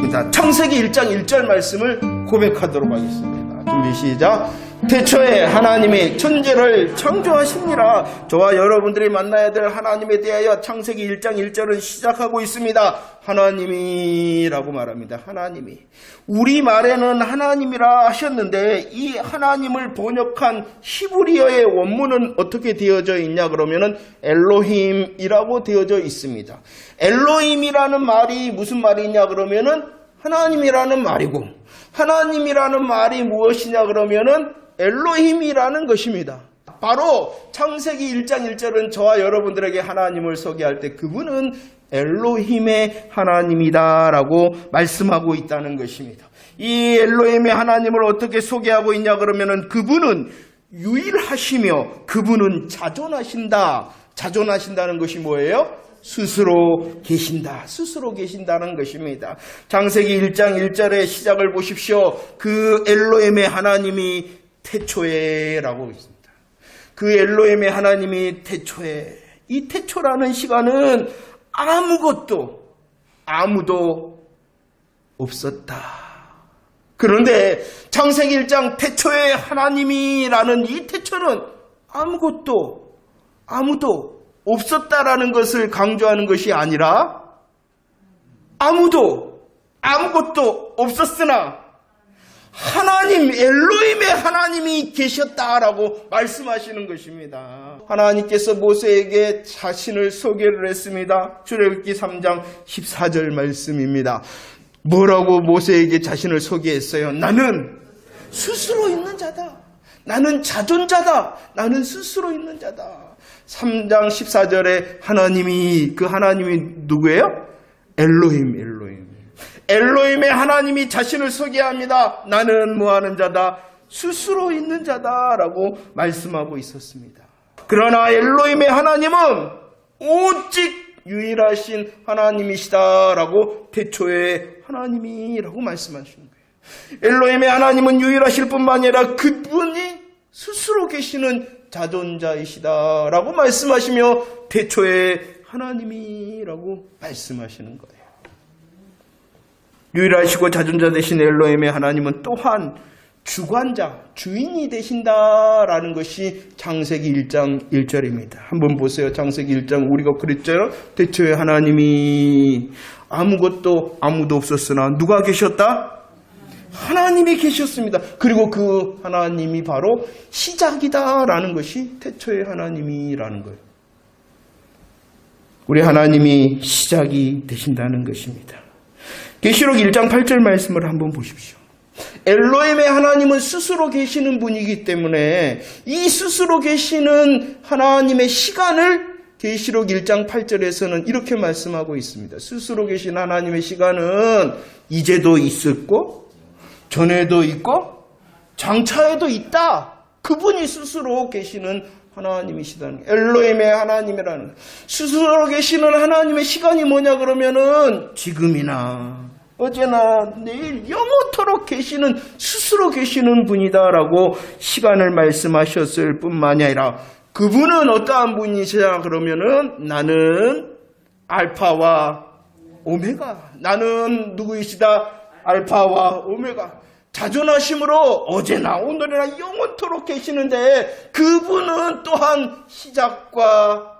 있습니다. 창세기 1장 1절 말씀을 고백하도록 하겠습니다. 준비 시작. 태초에 하나님이 천지를 창조하시니라. 저와 여러분들이 만나야 될 하나님에 대하여 창세기 1장 1절은 시작하고 있습니다. 하나님이라고 말합니다. 하나님이. 우리말에는 하나님이라 하셨는데 이 하나님을 번역한 히브리어의 원문은 어떻게 되어져 있냐 그러면은 엘로힘이라고 되어져 있습니다. 엘로힘이라는 말이 무슨 말이냐 그러면은 하나님이라는 말이고, 하나님이라는 말이 무엇이냐 그러면은 엘로힘이라는 것입니다. 바로 창세기 1장 1절은 저와 여러분들에게 하나님을 소개할 때 그분은 엘로힘의 하나님이다라고 말씀하고 있다는 것입니다. 이 엘로힘의 하나님을 어떻게 소개하고 있냐 그러면은 그분은 유일하시며 그분은 자존하신다. 자존하신다는 것이 뭐예요? 스스로 계신다. 스스로 계신다는 것입니다. 창세기 1장 1절의 시작을 보십시오. 그 엘로힘의 하나님이 태초에라고 있습니다. 그 엘로힘의 하나님이 태초에. 이 태초라는 시간은 아무도 없었다. 그런데 창세기 1장 태초에 하나님이라는 이 태초는 아무도 없었다라는 것을 강조하는 것이 아니라 아무것도 없었으나 하나님, 엘로힘의 하나님이 계셨다라고 말씀하시는 것입니다. 하나님께서 모세에게 자신을 소개를 했습니다. 출애굽기 3장 14절 말씀입니다. 뭐라고 모세에게 자신을 소개했어요? 나는 스스로 있는 자다. 나는 자존자다. 나는 스스로 있는 자다. 3장 14절에 그 하나님이 누구예요? 엘로힘. 엘로힘의 하나님이 자신을 소개합니다. 나는 뭐하는 자다? 스스로 있는 자다라고 말씀하고 있었습니다. 그러나 엘로힘의 하나님은 오직 유일하신 하나님이시다라고 태초에 하나님이라고 말씀하시는 거예요. 엘로힘의 하나님은 유일하실 뿐만 아니라 그분이 스스로 계시는 자존자이시다라고 말씀하시며 태초에 하나님이라고 말씀하시는 거예요. 유일하시고 자존자 되신 엘로힘의 하나님은 또한 주관자, 주인이 되신다라는 것이 창세기 1장 1절입니다. 한번 보세요. 창세기 1장 우리가 그랬잖아요. 태초에 하나님이 아무도 없었으나 누가 계셨다? 하나님이 계셨습니다. 그리고 그 하나님이 바로 시작이다라는 것이 태초의 하나님이라는 거예요. 우리 하나님이 시작이 되신다는 것입니다. 계시록 1장 8절 말씀을 한번 보십시오. 엘로힘의 하나님은 스스로 계시는 분이기 때문에 이 스스로 계시는 하나님의 시간을 계시록 1장 8절에서는 이렇게 말씀하고 있습니다. 스스로 계신 하나님의 시간은 이제도 있었고 전에도 있고 장차에도 있다. 그분이 스스로 계시는 하나님이시다는 거예요. 엘로힘의 하나님이라는 스스로 계시는 하나님의 시간이 뭐냐 그러면은 지금이나 어제나 내일 영원토록 계시는 스스로 계시는 분이다라고 시간을 말씀하셨을 뿐만이 아니라 그분은 어떠한 분이시냐 그러면은 나는 알파와 오메가. 나는 누구이시다? 알파와 오메가. 자존하심으로 어제나 오늘이나 영원토록 계시는데 그분은 또한 시작과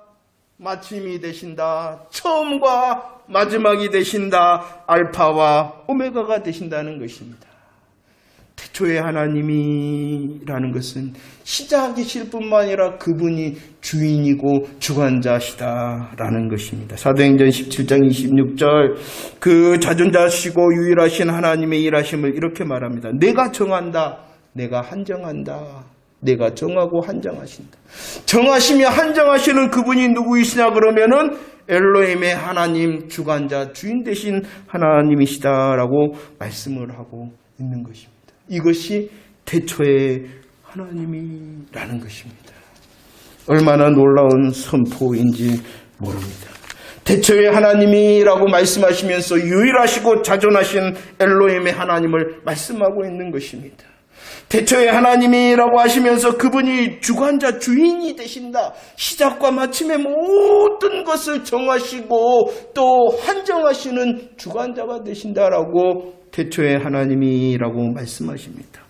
마침이 되신다. 처음과 마지막이 되신다. 알파와 오메가가 되신다는 것입니다. 태초의 하나님이라는 것은 시작이실 뿐만 아니라 그분이 주인이고 주관자시다라는 것입니다. 사도행전 17장 26절 그 자존자시고 유일하신 하나님의 일하심을 이렇게 말합니다. 내가 정한다. 내가 한정한다. 내가 정하고 한정하신다. 정하시며 한정하시는 그분이 누구이시냐 그러면은 엘로힘의 하나님, 주관자, 주인 되신 하나님이시다라고 말씀을 하고 있는 것입니다. 이것이 태초의 하나님이라는 것입니다. 얼마나 놀라운 선포인지 모릅니다. 태초의 하나님이라고 말씀하시면서 유일하시고 자존하신 엘로힘의 하나님을 말씀하고 있는 것입니다. 태초에 하나님이라고 하시면서 그분이 주관자 주인이 되신다. 시작과 마침의 모든 것을 정하시고 또 한정하시는 주관자가 되신다라고 태초에 하나님이라고 말씀하십니다.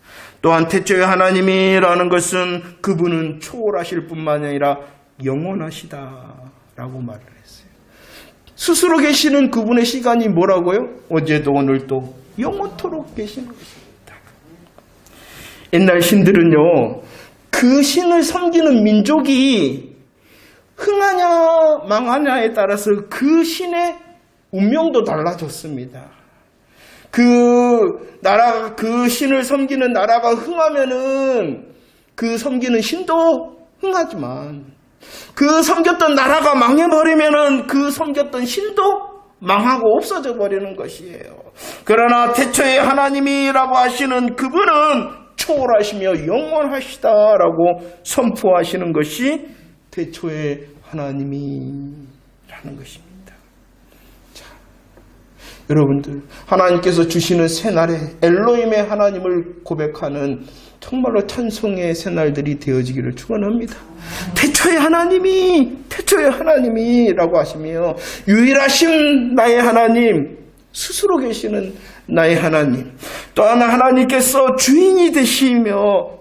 또한 태초에 하나님이라는 것은 그분은 초월하실 뿐만 아니라 영원하시다라고 말을 했어요. 스스로 계시는 그분의 시간이 뭐라고요? 어제도 오늘도 영원토록 계시는 것입니다. 옛날 신들은요, 그 신을 섬기는 민족이 흥하냐 망하냐에 따라서 그 신의 운명도 달라졌습니다. 그 신을 섬기는 나라가 흥하면은 그 섬기는 신도 흥하지만 그 섬겼던 나라가 망해버리면은 그 섬겼던 신도 망하고 없어져 버리는 것이에요. 그러나 태초에 하나님이라고 하시는 그분은 초월하시며 영원하시다라고 선포하시는 것이 태초의 하나님이라는 것입니다. 자, 여러분들, 하나님께서 주시는 새날에 엘로힘의 하나님을 고백하는 정말로 찬송의 새날들이 되어지기를 축원합니다. 태초의 하나님이라고 하시며 유일하신 나의 하나님, 스스로 계시는 나의 하나님, 또 하나 하나님께서 주인이 되시며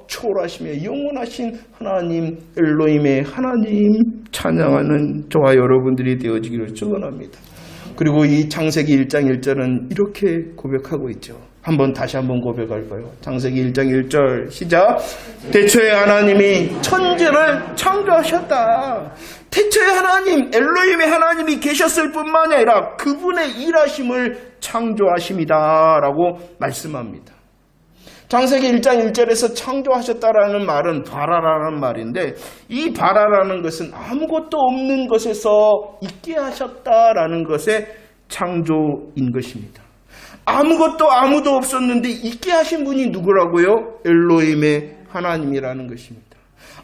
초월하시며 영원하신 하나님, 엘로힘의 하나님 찬양하는 저와 여러분들이 되어지기를 축원합니다. 그리고 이 창세기 1장 1절은 이렇게 고백하고 있죠. 다시 한번 고백할까요? 창세기 1장 1절 시작. 태초에 하나님이 천지를 창조하셨다. 태초에 하나님, 엘로힘의 하나님이 계셨을 뿐만 아니라 그분의 일하심을 창조하심이다 라고 말씀합니다. 창세기 1장 1절에서 창조하셨다라는 말은 바라라는 말인데, 이 바라라는 것은 아무것도 없는 것에서 있게 하셨다라는 것의 창조인 것입니다. 아무것도 아무도 없었는데 있게 하신 분이 누구라고요? 엘로힘의 하나님이라는 것입니다.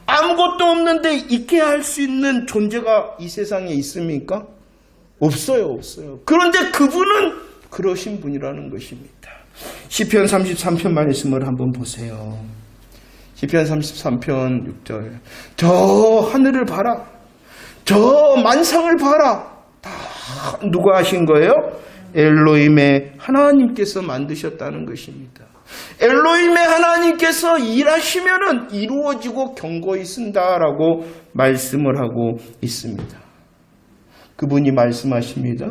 아무것도 없는데 있게 할 수 있는 존재가 이 세상에 있습니까? 없어요. 그런데 그분은 그러신 분이라는 것입니다. 시편 33편 말씀을 한번 보세요. 시편 33편 6절. 저 하늘을 봐라. 저 만상을 봐라. 다 누가 하신 거예요? 엘로힘의 하나님께서 만드셨다는 것입니다. 엘로힘의 하나님께서 일하시면은 이루어지고 견고히 쓴다라고 말씀을 하고 있습니다. 그분이 말씀하십니다.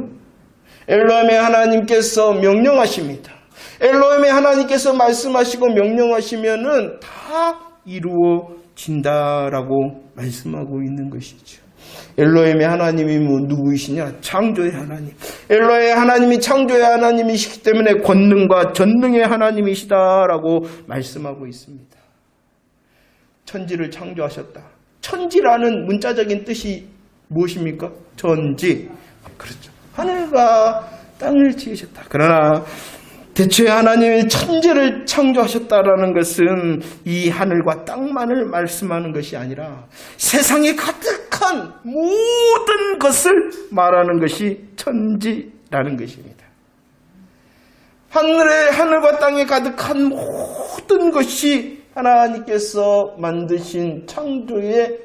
엘로힘의 하나님께서 명령하십니다. 엘로힘의 하나님께서 말씀하시고 명령하시면은 다 이루어진다라고 말씀하고 있는 것이죠. 엘로힘의 하나님이 누구이시냐? 창조의 하나님. 엘로힘의 하나님이 창조의 하나님이시기 때문에 권능과 전능의 하나님이시다라고 말씀하고 있습니다. 천지를 창조하셨다. 천지라는 문자적인 뜻이 무엇입니까? 전지. 그렇죠. 하늘과 땅을 지으셨다. 그러나 대초에 하나님이 천지를 창조하셨다라는 것은 이 하늘과 땅만을 말씀하는 것이 아니라 세상에 가득한 모든 것을 말하는 것이 천지라는 것입니다. 하늘과 땅에 가득한 모든 것이 하나님께서 만드신 창조의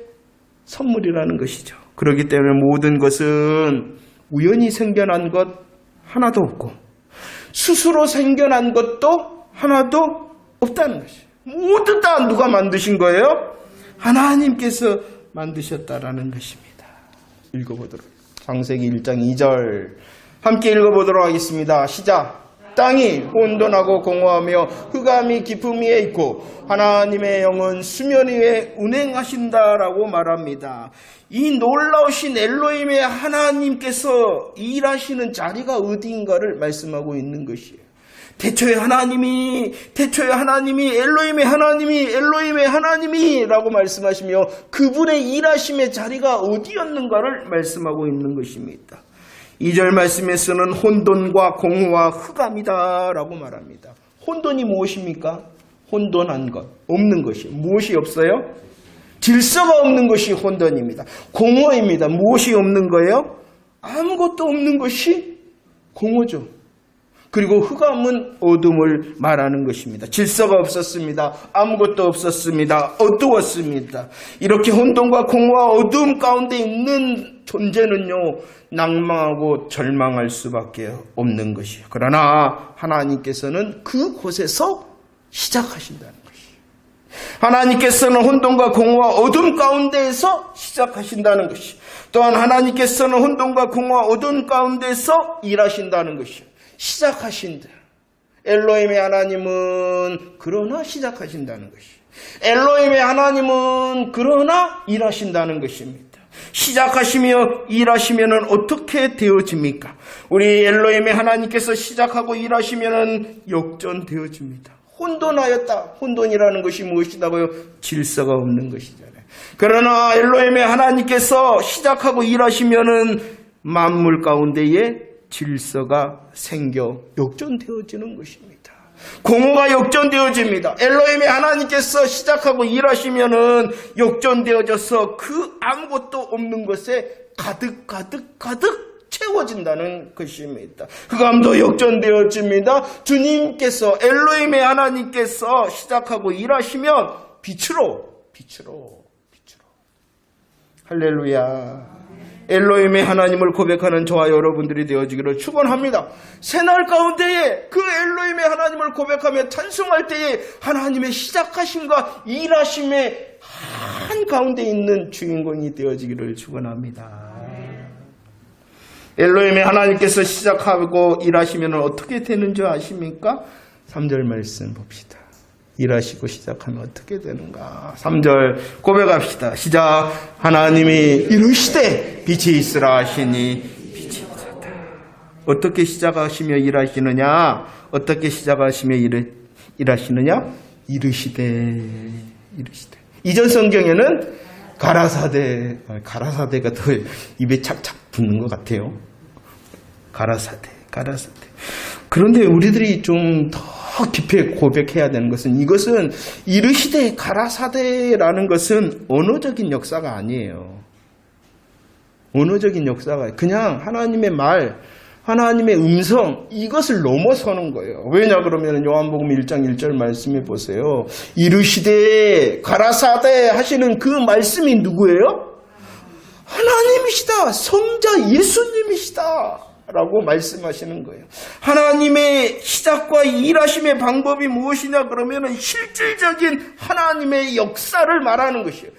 선물이라는 것이죠. 그렇기 때문에 모든 것은 우연히 생겨난 것 하나도 없고 스스로 생겨난 것도 하나도 없다는 것이에요. 모두 다 누가 만드신 거예요? 하나님께서 만드셨다라는 것입니다. 읽어보도록. 창세기 1장 2절 함께 읽어보도록 하겠습니다. 시작. 땅이 혼돈하고 공허하며 흑암이 깊음 위에 있고 하나님의 영은 수면 위에 운행하신다라고 말합니다. 이 놀라우신 엘로힘의 하나님께서 일하시는 자리가 어디인가를 말씀하고 있는 것이에요. 태초에 하나님이 엘로힘의 하나님이라고 말씀하시며 그분의 일하심의 자리가 어디였는가를 말씀하고 있는 것입니다. 2절 말씀에서는 혼돈과 공허와 흑암이다 라고 말합니다. 혼돈이 무엇입니까? 혼돈한 것, 없는 것이. 무엇이 없어요? 질서가 없는 것이 혼돈입니다. 공허입니다. 무엇이 없는 거예요? 아무것도 없는 것이 공허죠. 그리고 흑암은 어둠을 말하는 것입니다. 질서가 없었습니다. 아무것도 없었습니다. 어두웠습니다. 이렇게 혼돈과 공허와 어두움 가운데 있는 존재는요, 낭망하고 절망할 수밖에 없는 것이에요. 그러나 하나님께서는 그곳에서 시작하신다는 것이에요. 하나님께서는 혼돈과 공허와 어둠 가운데에서 시작하신다는 것이에요. 또한 하나님께서는 혼돈과 공허와 어둠 가운데서 일하신다는 것이요. 시작하신다. 엘로힘의 하나님은 그러나 시작하신다는 것이요. 엘로힘의 하나님은 그러나 일하신다는 것입니다. 시작하시며 일하시면 어떻게 되어집니까? 우리 엘로힘의 하나님께서 시작하고 일하시면 역전되어집니다. 혼돈하였다. 혼돈이라는 것이 무엇이다고요? 질서가 없는 것이잖아요. 그러나 엘로힘의 하나님께서 시작하고 일하시면은 만물 가운데에 질서가 생겨 역전되어지는 것입니다. 공허가 역전되어집니다. 엘로힘의 하나님께서 시작하고 일하시면은 역전되어져서 그 아무것도 없는 것에 가득 채워진다는 것입니다. 흑암도 역전되어집니다. 주님께서 엘로힘의 하나님께서 시작하고 일하시면 빛으로 할렐루야. 엘로힘의 하나님을 고백하는 저와 여러분들이 되어지기를 축원합니다. 새날 가운데에 그 엘로힘의 하나님을 고백하며 찬송할 때에 하나님의 시작하심과 일하심의 한가운데 있는 주인공이 되어지기를 축원합니다. 엘로힘의 하나님께서 시작하고 일하시면 어떻게 되는 줄 아십니까? 3절 말씀 봅시다. 일하시고 시작하면 어떻게 되는가? 3절 고백합시다. 시작. 하나님이 이르시되 빛이 있으라 하시니 빛이 있었다. 어떻게 시작하시며 일하시느냐? 어떻게 시작하시며 일하시느냐? 이르시되. 이전 성경에는 가라사대가 더 입에 착착 붙는 것 같아요. 가라사대. 그런데 우리들이 좀 더 깊이 고백해야 되는 것은 이것은 이르시되 가라사대라는 것은 언어적인 역사가 아니에요. 언어적인 역사가 그냥 하나님의 말, 하나님의 음성 이것을 넘어서는 거예요. 왜냐 그러면 요한복음 1장 1절 말씀해 보세요. 이르시되 가라사대 하시는 그 말씀이 누구예요? 하나님이시다. 성자 예수님이시다. 라고 말씀하시는 거예요. 하나님의 시작과 일하심의 방법이 무엇이냐 그러면 실질적인 하나님의 역사를 말하는 것이에요.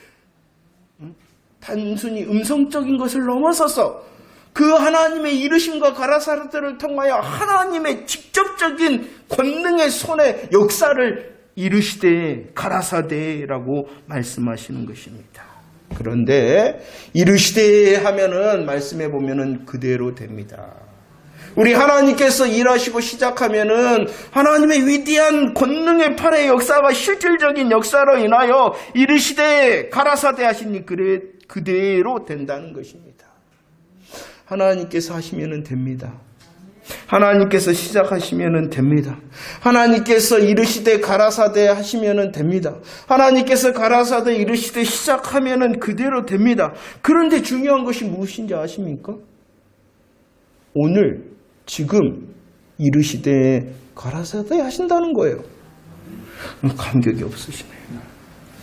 단순히 음성적인 것을 넘어서서 그 하나님의 이르심과 가라사대를 통하여 하나님의 직접적인 권능의 손에 역사를 이르시되 가라사대라고 말씀하시는 것입니다. 그런데 이르시되 하면은 말씀해 보면은 그대로 됩니다. 우리 하나님께서 일하시고 시작하면은 하나님의 위대한 권능의 팔의 역사가 실질적인 역사로 인하여 이르시되 가라사대 하시니 그대로 된다는 것입니다. 하나님께서 하시면은 됩니다. 하나님께서 시작하시면은 됩니다. 하나님께서 이르시되 가라사대 하시면은 됩니다. 하나님께서 가라사대 이르시되 시작하면은 그대로 됩니다. 그런데 중요한 것이 무엇인지 아십니까? 오늘 지금 이르시되 가라사대 하신다는 거예요. 감격이 없으시네요.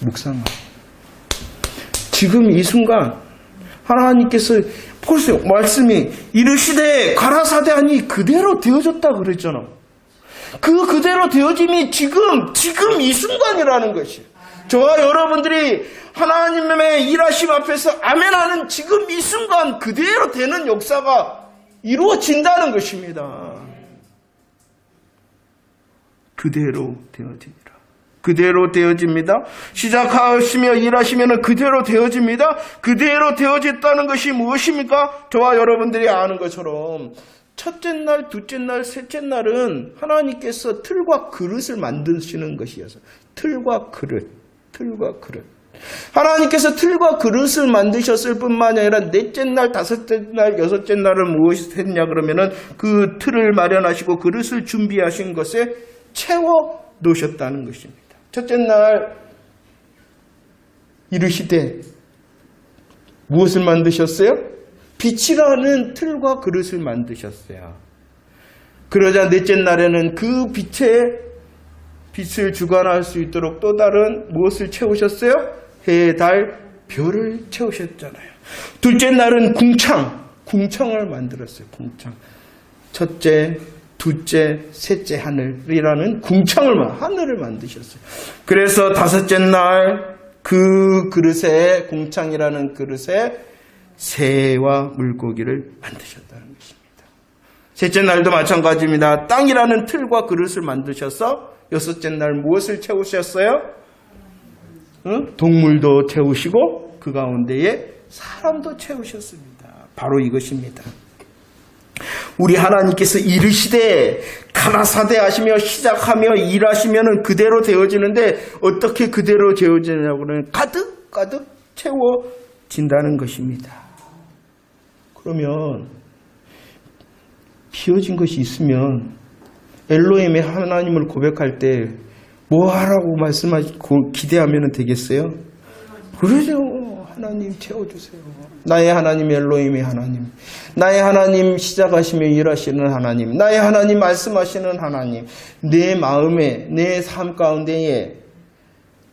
묵상하. 지금 이 순간 하나님께서 보세요. 말씀이 이르시되 가라사대 하니 그대로 되어졌다 그랬잖아. 그대로 되어짐이 지금 이 순간이라는 것이에요. 저와 여러분들이 하나님의 일하심 앞에서 아멘하는 지금 이 순간 그대로 되는 역사가 이루어진다는 것입니다. 그대로 되어집니다. 그대로 되어집니다. 시작하시며 일하시면 그대로 되어집니다. 그대로 되어졌다는 것이 무엇입니까? 저와 여러분들이 아는 것처럼 첫째 날, 둘째 날, 셋째 날은 하나님께서 틀과 그릇을 만드시는 것이어서 틀과 그릇. 하나님께서 틀과 그릇을 만드셨을 뿐만 아니라 넷째 날, 다섯째 날, 여섯째 날은 무엇이 했냐 그러면은 그 틀을 마련하시고 그릇을 준비하신 것에 채워 놓으셨다는 것입니다. 첫째 날 이르시되 무엇을 만드셨어요? 빛이라는 틀과 그릇을 만드셨어요. 그러자 넷째 날에는 그 빛을 주관할 수 있도록 또 다른 무엇을 채우셨어요? 해, 달, 별을 채우셨잖아요. 둘째 날은 궁창을 만들었어요. 궁창. 첫째, 둘째, 셋째 하늘이라는 하늘을 만드셨어요. 그래서 다섯째 날 그 그릇에, 궁창이라는 그릇에 새와 물고기를 만드셨다는 것입니다. 셋째 날도 마찬가지입니다. 땅이라는 틀과 그릇을 만드셔서 여섯째 날 무엇을 채우셨어요? 동물도 채우시고 그 가운데에 사람도 채우셨습니다. 바로 이것입니다. 우리 하나님께서 이르시되 가라사대 하시며 시작하며 일하시면 그대로 되어지는데 어떻게 그대로 되어지냐고 하면 가득 채워진다는 것입니다. 그러면 비어진 것이 있으면 엘로힘의 하나님을 고백할 때 뭐 하라고 말씀하시고 기대하면 되겠어요? 그러죠. 하나님 채워주세요. 나의 하나님 엘로힘의 하나님, 나의 하나님 시작하시며 일하시는 하나님, 나의 하나님 말씀하시는 하나님, 내 마음에 내 삶 가운데에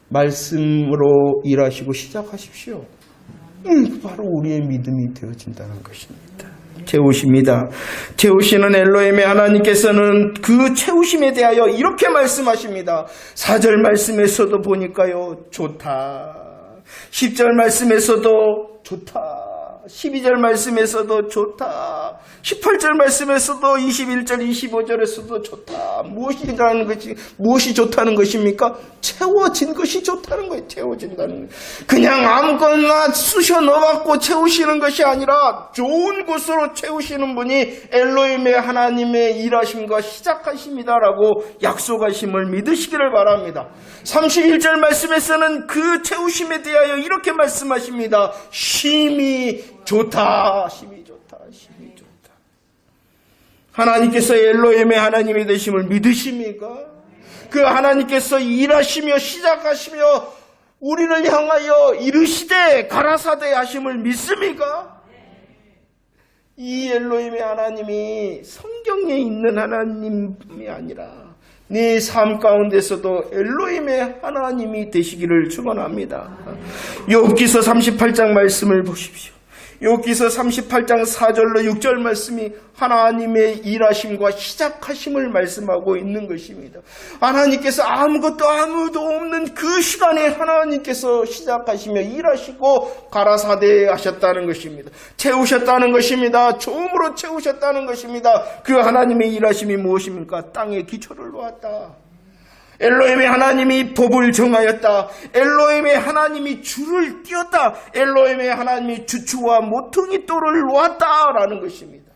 말씀으로 일하시고 시작하십시오. 바로 우리의 믿음이 되어진다는 것입니다. 채우십니다. 채우시는 엘로힘의 하나님께서는 그 채우심에 대하여 이렇게 말씀하십니다. 4절 말씀에서도 보니까요, 좋다. 10절 말씀에서도 좋다. 12절 말씀에서도 좋다. 18절 말씀에서도 21절, 25절에서도 좋다. 무엇이 좋다는 것입니까? 채워진 것이 좋다는 거예요. 채워진다는 거예요. 그냥 아무거나 쑤셔 넣어갖고 채우시는 것이 아니라 좋은 곳으로 채우시는 분이 엘로힘의 하나님의 일하심과 시작하십니다라고 약속하심을 믿으시기를 바랍니다. 31절 말씀에서는 그 채우심에 대하여 이렇게 말씀하십니다. 심히 좋다. 심히 좋다. 심히 좋다. 하나님께서 엘로힘의 하나님이 되심을 믿으십니까? 그 하나님께서 일하시며 시작하시며 우리를 향하여 이르시되 가라사대 하심을 믿습니까? 이 엘로힘의 하나님이 성경에 있는 하나님이 아니라 네 삶 가운데서도 엘로힘의 하나님이 되시기를 축원합니다. 욥기서 38장 말씀을 보십시오. 욥기서 38장 4절로 6절 말씀이 하나님의 일하심과 시작하심을 말씀하고 있는 것입니다. 하나님께서 아무도 없는 그 시간에 하나님께서 시작하시며 일하시고 가라사대 하셨다는 것입니다. 채우셨다는 것입니다. 좋음으로 채우셨다는 것입니다. 그 하나님의 일하심이 무엇입니까? 땅에 기초를 놓았다. 엘로힘의 하나님이 법을 정하였다. 엘로힘의 하나님이 줄을 띄었다. 엘로힘의 하나님이 주추와 모퉁이돌을 놓았다라는 것입니다.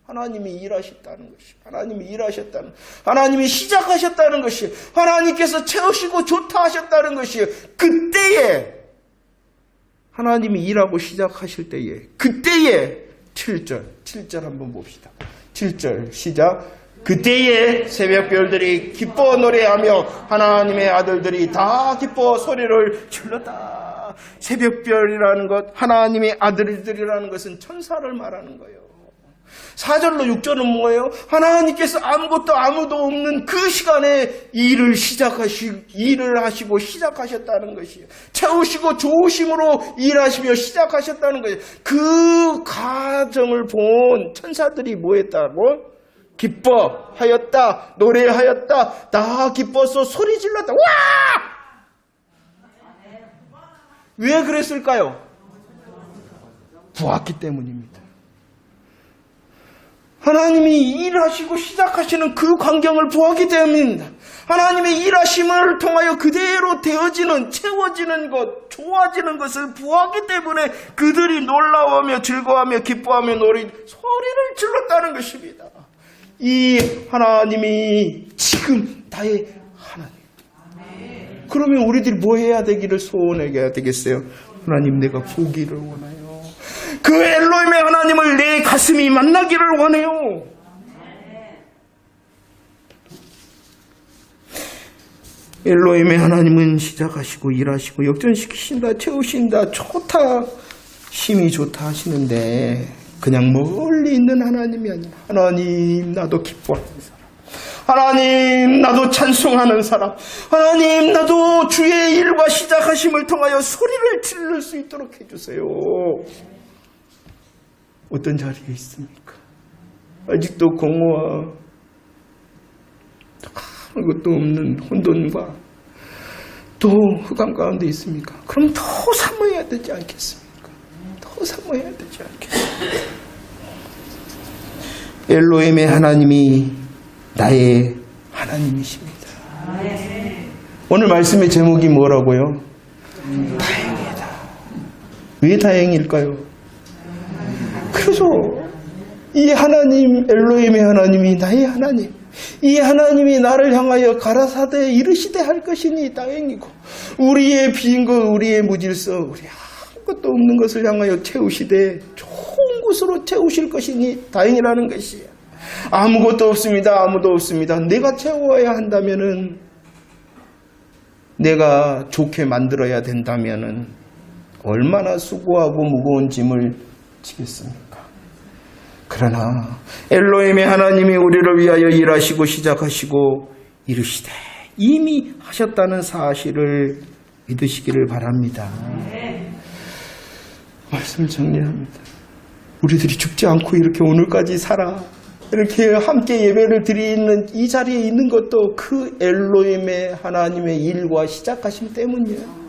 하나님이 일하셨다는 것이, 하나님이 일하셨다는, 하나님이 시작하셨다는 것이, 하나님께서 채우시고 좋다 하셨다는 것이, 그때에 하나님이 일하고 시작하실 때에, 그때에 7절 한번 봅시다. 7절 시작. 그때에 새벽별들이 기뻐 노래하며 하나님의 아들들이 다 기뻐 소리를 질렀다. 새벽별이라는 것, 하나님의 아들들이라는 것은 천사를 말하는 거예요. 4절로 6절은 뭐예요? 하나님께서 아무도 없는 그 시간에 일을 하시고 시작하셨다는 것이에요. 채우시고 좋으심으로 일하시며 시작하셨다는 거예요. 그 과정을 본 천사들이 뭐 했다고? 기뻐하였다, 노래하였다, 다 기뻐서 소리 질렀다. 와! 왜 그랬을까요? 보았기 때문입니다. 하나님이 일하시고 시작하시는 그 광경을 보았기 때문입니다. 하나님의 일하심을 통하여 그대로 되어지는, 채워지는 것, 좋아지는 것을 보았기 때문에 그들이 놀라워하며 즐거워하며 기뻐하며 소리를 질렀다는 것입니다. 이 하나님이 지금 나의 하나님. 그러면 우리들이 뭐 해야 되기를 소원해야 되겠어요? 하나님, 내가 보기를 원해요. 그 엘로힘의 하나님을 내 가슴이 만나기를 원해요. 엘로힘의 하나님은 시작하시고 일하시고 역전시키신다, 채우신다, 좋다, 심히 좋다 하시는데 그냥 멀리 있는 하나님이 아니라 하나님 나도 기뻐하는 사람, 하나님 나도 찬송하는 사람, 하나님 나도 주의 일과 시작하심을 통하여 소리를 지를 수 있도록 해주세요. 어떤 자리에 있습니까? 아직도 공허와 아무것도 없는 혼돈과 또 흑암 가운데 있습니까? 그럼 더 사모해야 되지 않겠습니까? 더 사모해야 되지 않겠습니까? 엘로힘의 하나님이 나의 하나님이십니다. 오늘 말씀의 제목이 뭐라고요? 다행이다. 왜 다행일까요? 그래서 이 하나님, 엘로힘의 하나님이 나의 하나님, 이 하나님이 나를 향하여 가라사대 이르시되 할 것이니 다행이고, 우리의 빈 것, 우리의 무질서, 우리 아무것도 없는 것을 향하여 채우시되 좋은 곳으로 채우실 것이니 다행이라는 것이에요. 아무것도 없습니다. 아무도 없습니다. 내가 채워야 한다면은, 내가 좋게 만들어야 된다면은 얼마나 수고하고 무거운 짐을 지겠습니까? 그러나 엘로힘의 하나님이 우리를 위하여 일하시고 시작하시고 이르시되 이미 하셨다는 사실을 믿으시기를 바랍니다. 말씀을 정리합니다. 우리들이 죽지 않고 이렇게 오늘까지 살아 이렇게 함께 예배를 드리는 이 자리에 있는 것도 그 엘로힘의 하나님의 일과 시작하심 때문이에요.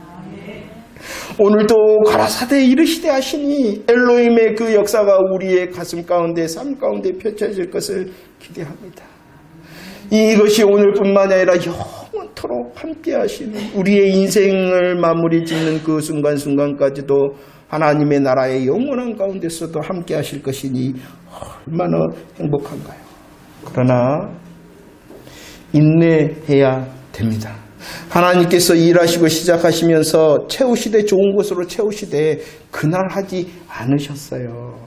오늘도 가라사대 이르시되 하시니 엘로힘의 그 역사가 우리의 가슴 가운데, 삶 가운데 펼쳐질 것을 기대합니다. 이것이 오늘뿐만 아니라 영원토록 함께 하시는, 우리의 인생을 마무리 짓는 그 순간순간까지도 하나님의 나라의 영원한 가운데서도 함께 하실 것이니 얼마나 행복한가요? 그러나 인내해야 됩니다. 하나님께서 일하시고 시작하시면서 채우시되 좋은 곳으로 채우시되 그날 하지 않으셨어요.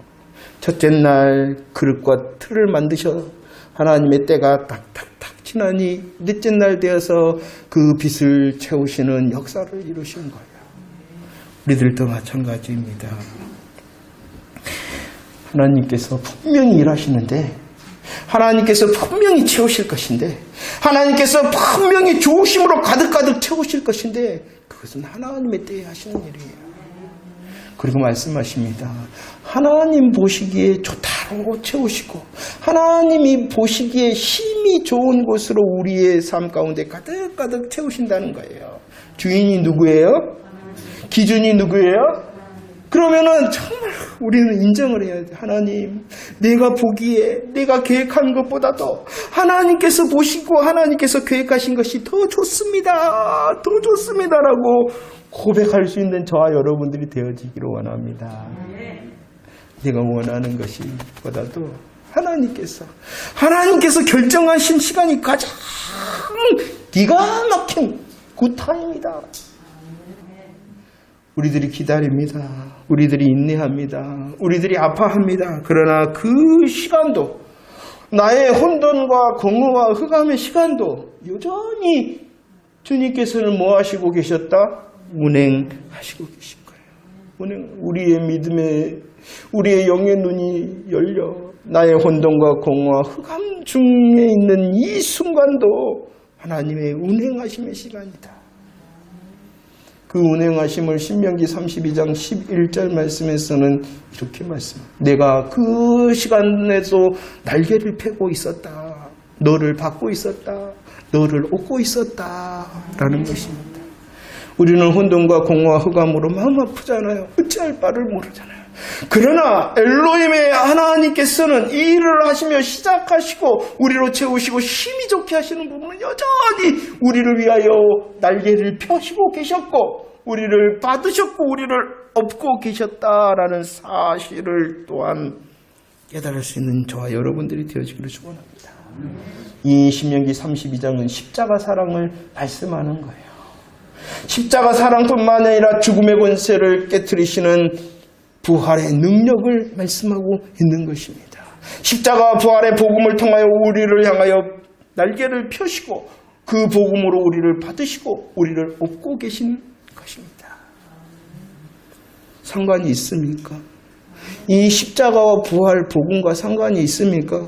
첫째 날 그릇과 틀을 만드셔 하나님의 때가 딱딱딱 지나니 넷째 날 되어서 그 빚을 채우시는 역사를 이루신 거예요. 우리들도 마찬가지입니다. 하나님께서 분명히 일하시는데, 하나님께서 분명히 채우실 것인데, 하나님께서 분명히 좋으심으로 가득가득 채우실 것인데, 그것은 하나님의 때에 하시는 일이에요. 그리고 말씀하십니다. 하나님 보시기에 좋다로 채우시고, 하나님이 보시기에 힘이 좋은 곳으로 우리의 삶 가운데 가득가득 채우신다는 거예요. 주인이 누구예요? 기준이 누구예요? 그러면은 정말 우리는 인정을 해야 돼. 하나님, 내가 보기에, 내가 계획한 것보다도 하나님께서 보시고 하나님께서 계획하신 것이 더 좋습니다. 더 좋습니다라고 고백할 수 있는 저와 여러분들이 되어지기를 원합니다. 내가 원하는 것보다도 하나님께서 결정하신 시간이 가장 기가 막힌 굿타임이다. 우리들이 기다립니다. 우리들이 인내합니다. 우리들이 아파합니다. 그러나 그 시간도, 나의 혼돈과 공허와 흑암의 시간도 여전히 주님께서는 뭐 하시고 계셨다? 운행하시고 계신 거예요. 우리의 영의 눈이 열려 나의 혼돈과 공허와 흑암 중에 있는 이 순간도 하나님의 운행하심의 시간이다. 그 운행하심을 신명기 32장 11절 말씀에서는 이렇게 말씀합니다. 내가 그 시간에도 날개를 펴고 있었다. 너를 받고 있었다. 너를 얻고 있었다. 라는 것입니다. 우리는 혼돈과 공허와 흑암으로 마음 아프잖아요. 어찌할 바를 모르잖아요. 그러나 엘로힘의 하나님께서는 이 일을 하시며 시작하시고 우리로 채우시고 힘이 좋게 하시는 부분은 여전히 우리를 위하여 날개를 펴시고 계셨고 우리를 받으셨고 우리를 업고 계셨다라는 사실을 또한 깨달을 수 있는 저와 여러분들이 되어지기를 축원합니다. 이 신명기 32장은 십자가 사랑을 말씀하는 거예요. 십자가 사랑뿐만 아니라 죽음의 권세를 깨트리시는 부활의 능력을 말씀하고 있는 것입니다. 십자가 부활의 복음을 통하여 우리를 향하여 날개를 펴시고 그 복음으로 우리를 받으시고 우리를 업고 계신 것입니다. 상관이 있습니까? 이 십자가와 부활 복음과 상관이 있습니까?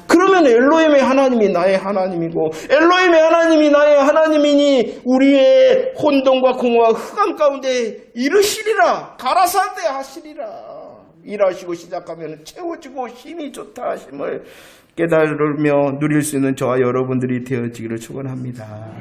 그러면 엘로힘의 하나님이 나의 하나님이고 엘로힘의 하나님이 나의 하나님이니 우리의 혼돈과 공허와 흑암 가운데 이르시리라, 가라사대 하시리라. 일하시고 시작하면 채워지고 힘이 좋다 하심을 깨달으며 누릴 수 있는 저와 여러분들이 되어지기를 축원합니다.